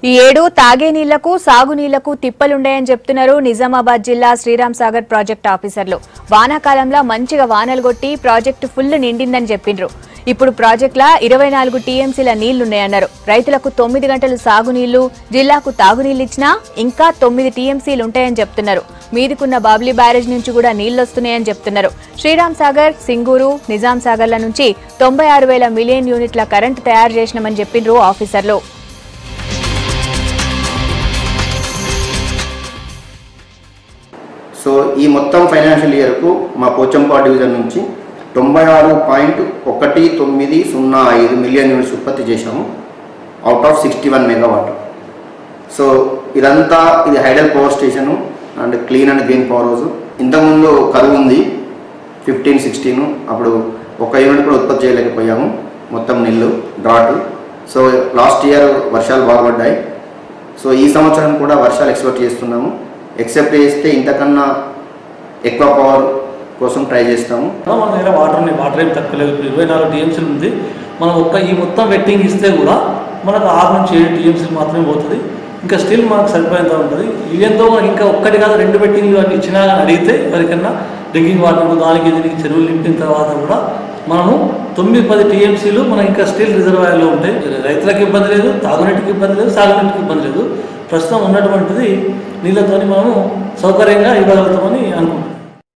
ఈ ఏడు తాగే నీళ్లకు సాగునీళ్లకు తిప్పలుండాయని చెప్తున్నారు నిజామాబాద్ జిల్లా శ్రీరామ్ సాగర్ ప్రాజెక్ట్ ఆఫీసర్లు. వానాకాలంలో మంచిగా వానలు కొట్టి ప్రాజెక్టు ఫుల్ నిండిందని చెప్పిండ్రు. ఇప్పుడు ప్రాజెక్టుల 24 టీఎంసీల నీళ్లున్నాయన్నారు. రైతులకు 9 గంటలు సాగునీళ్లు, జిల్లాకు తాగునీళ్లు ఇచ్చినా ఇంకా 9 టీఎంసీలు ఉంటాయని చెప్తున్నారు. మీదికున్న బాబ్లీ బ్యారేజ్ నుంచి కూడా నీళ్లొస్తున్నాయని చెప్తున్నారు. శ్రీరామ్ సాగర్, సింగూరు, నిజాం సాగర్ల నుంచి 96,000 మిలియన్ యూనిట్ల కరెంటు తయారు చేసినామని చెప్పిండ్రు ఆఫీసర్లు. సో ఈ మొత్తం ఫైనాన్షియల్ ఇయర్కు మా పోచంపాడు డివిజన్ నుంచి 96.1905 మిలియన్ యూనిట్స్ ఉత్పత్తి చేశాము, అవుట్ ఆఫ్ 61 మెగావాట్. సో ఇదంతా ఇది hydel power station and clean and green power house. ఇంతకుముందు కరువు ఉంది 15-16, అప్పుడు ఒక యూనిట్ కూడా ఉత్పత్తి చేయలేకపోయాము, మొత్తం నీళ్ళు డ్రాట్. సో లాస్ట్ ఇయర్ వర్షాలు బాగుపడ్డాయి. సో ఈ సంవత్సరం కూడా వర్షాలు ఎక్స్పెక్ట్ చేస్తున్నాము. ఎక్సెప్ట్ చేస్తే ఇంతకన్నా ఎక్కువ పవర్ కోసం ట్రై చేస్తాము. మన దగ్గర వాటర్ ఏం తక్కువ లేదు. 24 టీఎంసీలు ఉంది. మనం ఈ మొత్తం వెట్టింగ్ ఇస్తే కూడా మనకు 6 నుంచి 7 టీఎంసీలు మాత్రమే పోతుంది. ఇంకా స్టిల్ మనకు సరిపోయేంత ఉంటుంది. ఈవెంతో మనకి ఇంకా ఒక్కటి కాదు 2 వెట్టింగ్లు అన్ని ఇచ్చినా కానీ అడిగితే ఎవరికన్నా డ్రింకింగ్ వాటర్ దానికి దీనికి చెరువులు నింపిన తర్వాత కూడా మనము 9-10 టీఎంసీలు మనం ఇంకా స్టిల్ రిజర్వాయర్లో ఉంటాయి. రైతులకు ఇబ్బంది లేదు, తాగునీటికి ఇబ్బంది లేదు, సాగునీటికి ఇబ్బంది లేదు. ప్రస్తుతం ఉన్నటువంటిది నీళ్ళతోని మనము సౌకర్యంగా ఇవ్వగలుగుతామని అనుకుంటున్నాం.